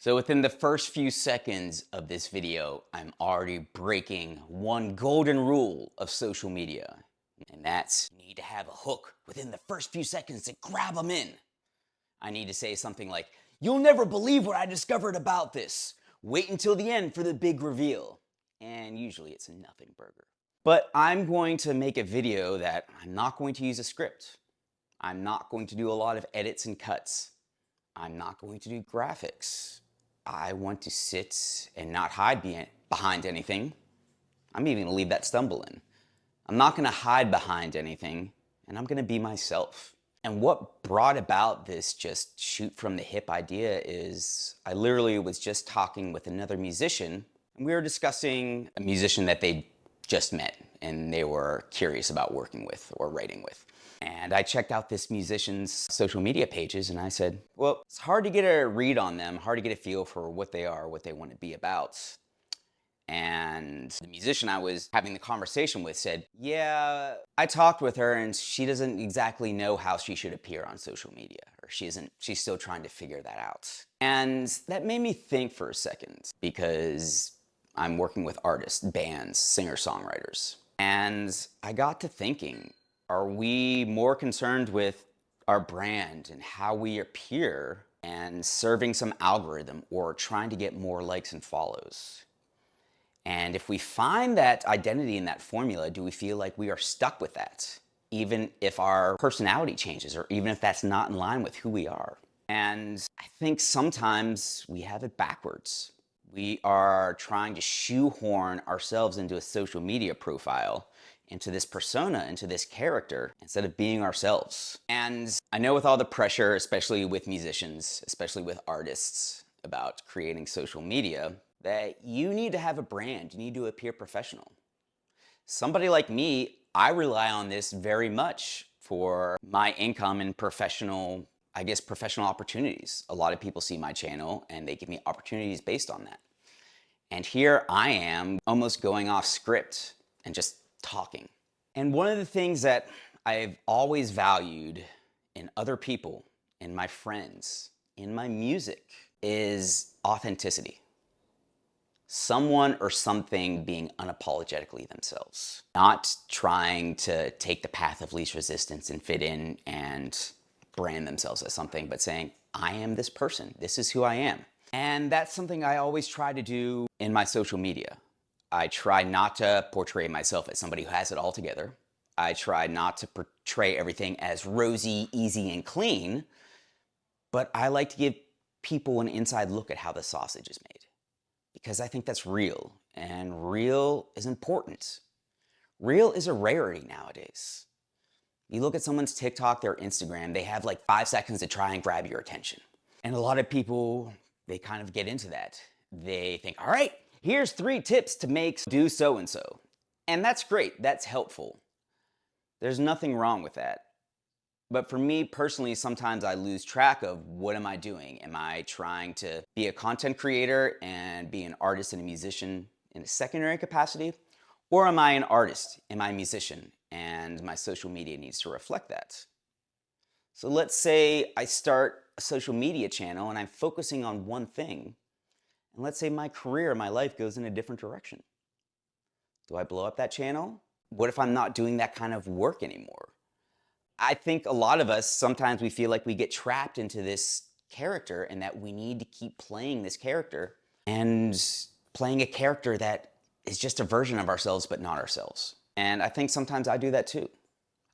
So within the first few seconds of this video, I'm already breaking one golden rule of social media. And that's you need to have a hook within the first few seconds to grab them in. I need to say something like, "You'll never believe what I discovered about this. Wait until the end for the big reveal." And usually it's a nothing burger. But I'm going to make a video that I'm not going to use a script. I'm not going to do a lot of edits and cuts. I'm not going to do graphics. I want to sit and not hide behind anything. I'm even going to leave that stumble in. I'm not going to hide behind anything, and I'm going to be myself. And what brought about this just shoot from the hip idea is I literally was just talking with another musician, and we were discussing a musician that they just met and they were curious about working with or writing with. And I checked out this musician's social media pages and I said, well, it's hard to get a read on them, hard to get a feel for what they are, what they want to be about. And the musician I was having the conversation with said, yeah, I talked with her and she doesn't exactly know how she should appear on social media, or she's still trying to figure that out. And that made me think for a second, because I'm working with artists, bands, singer-songwriters. And I got to thinking, are we more concerned with our brand and how we appear and serving some algorithm or trying to get more likes and follows? And if we find that identity in that formula, do we feel like we are stuck with that, even if our personality changes or even if that's not in line with who we are? And I think sometimes we have it backwards. We are trying to shoehorn ourselves into a social media profile, into this persona, into this character, instead of being ourselves. And I know with all the pressure, especially with musicians, especially with artists, about creating social media, that you need to have a brand, you need to appear professional. Somebody like me, I rely on this very much for my income and professional, professional opportunities. A lot of people see my channel and they give me opportunities based on that. And here I am almost going off script and just talking. And one of the things that I've always valued in other people, in my friends, in my music, is authenticity. Someone or something being unapologetically themselves. Not trying to take the path of least resistance and fit in and brand themselves as something, but saying, I am this person. This is who I am. And that's something I always try to do in my social media. I try not to portray myself as somebody who has it all together. I try not to portray everything as rosy, easy, and clean, but I like to give people an inside look at how the sausage is made, because I think that's real, and real is important. Real is a rarity nowadays. You look at someone's TikTok, their Instagram, they have like 5 seconds to try and grab your attention. And a lot of people, they kind of get into that. They think, all right, here's 3 tips to do so-and-so. And that's great, that's helpful. There's nothing wrong with that. But for me personally, sometimes I lose track of what am I doing? Am I trying to be a content creator and be an artist and a musician in a secondary capacity? Or am I an artist? Am I a musician? And my social media needs to reflect that. So let's say I start a social media channel and I'm focusing on one thing. And let's say my career, my life goes in a different direction. Do I blow up that channel? What if I'm not doing that kind of work anymore? I think a lot of us, sometimes we feel like we get trapped into this character and that we need to keep playing this character and playing a character that is just a version of ourselves but not ourselves. And I think sometimes I do that too.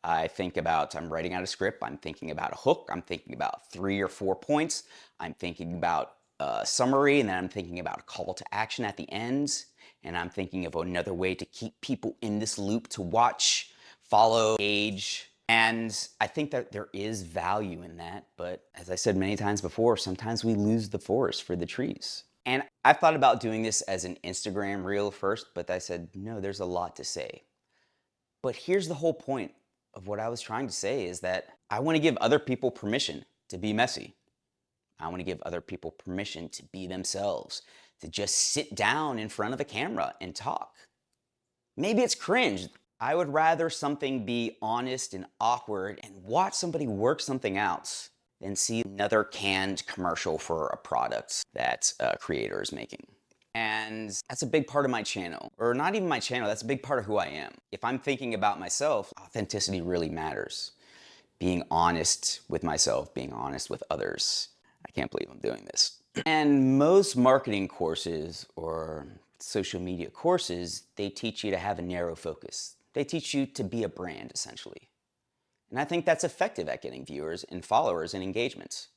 I think about, I'm writing out a script, I'm thinking about a hook, I'm thinking about 3 or 4 points, I'm thinking about a summary, and then I'm thinking about a call to action at the end, and I'm thinking of another way to keep people in this loop to watch, follow, engage. And I think that there is value in that, but as I said many times before, sometimes we lose the forest for the trees. And I thought about doing this as an Instagram reel first, but I said, no, there's a lot to say. But here's the whole point of what I was trying to say, is that I want to give other people permission to be messy. I want to give other people permission to be themselves, to just sit down in front of a camera and talk. Maybe it's cringe. I would rather something be honest and awkward and watch somebody work something out than see another canned commercial for a product that a creator is making. And that's a big part of my channel, or not even my channel, that's a big part of who I am. If I'm thinking about myself, authenticity really matters. Being honest with myself, being honest with others. I can't believe I'm doing this. And most marketing courses or social media courses, they teach you to have a narrow focus. They teach you to be a brand, essentially. And I think that's effective at getting viewers and followers and engagements,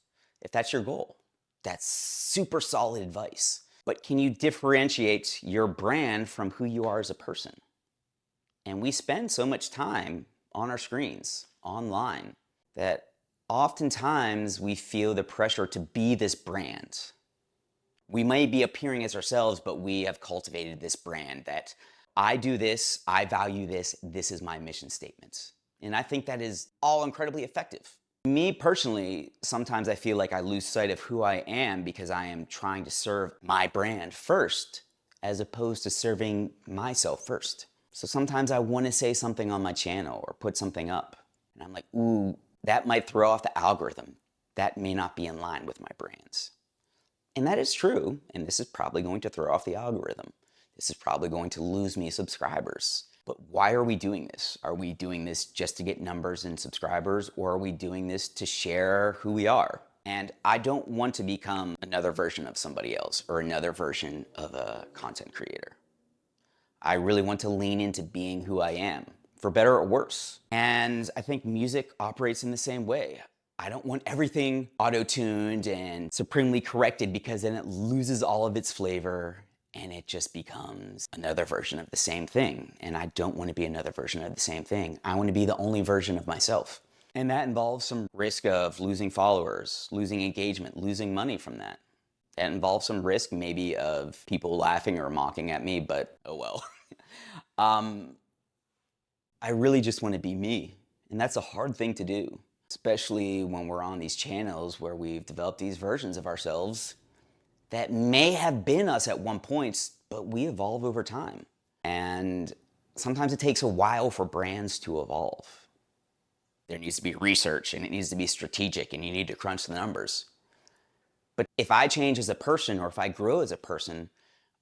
if that's your goal. That's super solid advice. But can you differentiate your brand from who you are as a person? And we spend so much time on our screens, online, that oftentimes we feel the pressure to be this brand. We may be appearing as ourselves, but we have cultivated this brand that I do this, I value this, this is my mission statement. And I think that is all incredibly effective. Me personally, sometimes I feel like I lose sight of who I am because I am trying to serve my brand first, as opposed to serving myself first. So sometimes I want to say something on my channel or put something up, and I'm like, ooh, that might throw off the algorithm. That may not be in line with my brands. And that is true, and this is probably going to throw off the algorithm. This is probably going to lose me subscribers. But why are we doing this? Are we doing this just to get numbers and subscribers, or are we doing this to share who we are? And I don't want to become another version of somebody else or another version of a content creator. I really want to lean into being who I am, for better or worse. And I think music operates in the same way. I don't want everything auto-tuned and supremely corrected, because then it loses all of its flavor and it just becomes another version of the same thing. And I don't want to be another version of the same thing. I want to be the only version of myself. And that involves some risk of losing followers, losing engagement, losing money from that. That involves some risk maybe of people laughing or mocking at me, but oh well. I really just want to be me. And that's a hard thing to do, especially when we're on these channels where we've developed these versions of ourselves that may have been us at one point, but we evolve over time. And sometimes it takes a while for brands to evolve. There needs to be research, and it needs to be strategic, and you need to crunch the numbers. But if I change as a person, or if I grow as a person,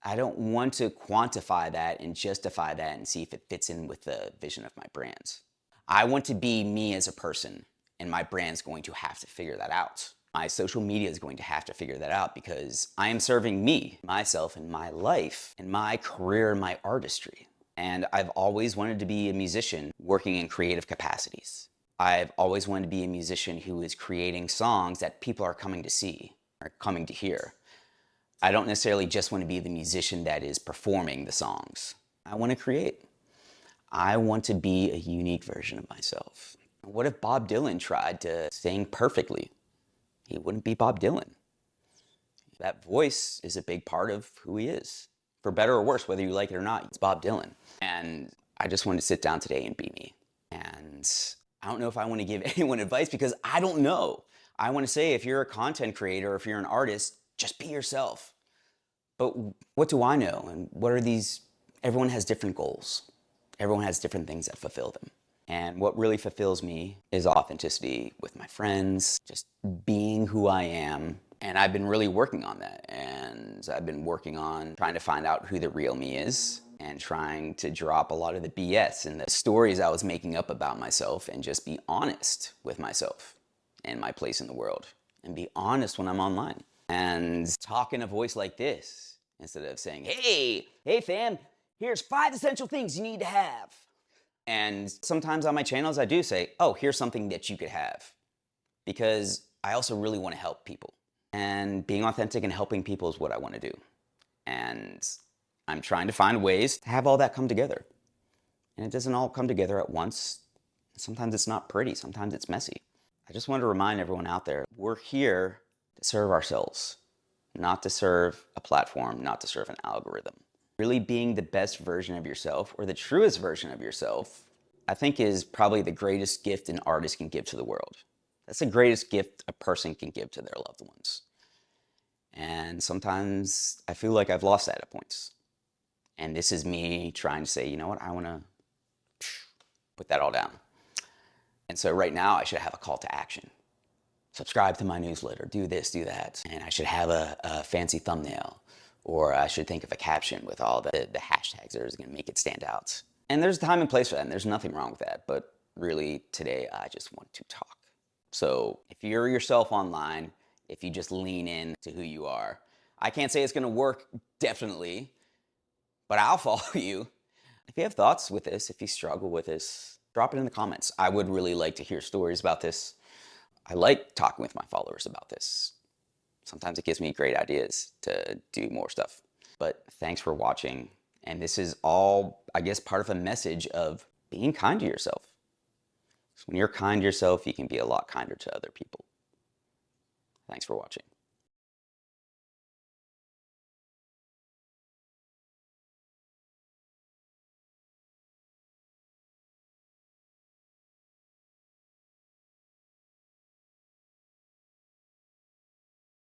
I don't want to quantify that and justify that and see if it fits in with the vision of my brand. I want to be me as a person, and my brand's going to have to figure that out. My social media is going to have to figure that out, because I am serving me, myself, and my life, and my career, and my artistry. And I've always wanted to be a musician working in creative capacities. I've always wanted to be a musician who is creating songs that people are coming to see, or coming to hear. I don't necessarily just want to be the musician that is performing the songs. I want to create. I want to be a unique version of myself. What if Bob Dylan tried to sing perfectly? He wouldn't be Bob Dylan. That voice is a big part of who he is. For better or worse, whether you like it or not, it's Bob Dylan. And I just wanted to sit down today and be me. And I don't know if I want to give anyone advice, because I don't know. I want to say, if you're a content creator, if you're an artist, just be yourself. But what do I know? And what are these? Everyone has different goals. Everyone has different things that fulfill them. And what really fulfills me is authenticity with my friends, just being who I am. And I've been really working on that. And I've been working on trying to find out who the real me is, and trying to drop a lot of the BS and the stories I was making up about myself, and just be honest with myself and my place in the world, and be honest when I'm online. And talk in a voice like this, instead of saying, hey fam, here's 5 essential things you need to have. And sometimes on my channels I do say, oh, here's something that you could have, because I also really want to help people. And being authentic and helping people is what I want to do. And I'm trying to find ways to have all that come together. And it doesn't all come together at once. Sometimes it's not pretty, sometimes it's messy. I just want to remind everyone out there, we're here to serve ourselves, not to serve a platform, not to serve an algorithm. Really being the best version of yourself, or the truest version of yourself, I think is probably the greatest gift an artist can give to the world. That's the greatest gift a person can give to their loved ones. And sometimes I feel like I've lost that at points. And this is me trying to say, you know what, I want to put that all down. And so right now I should have a call to action. subscribe to my newsletter, do this, do that. And I should have a fancy thumbnail, or I should think of a caption with all the hashtags that are going to make it stand out. And there's time and place for that, and there's nothing wrong with that. But really, today, I just want to talk. So if you're yourself online, if you just lean in to who you are, I can't say it's going to work, definitely, but I'll follow you. If you have thoughts with this, if you struggle with this, drop it in the comments. I would really like to hear stories about this. I like talking with my followers about this. Sometimes it gives me great ideas to do more stuff. But thanks for watching. And this is all, I guess, part of a message of being kind to yourself. So when you're kind to yourself, you can be a lot kinder to other people. Thanks for watching.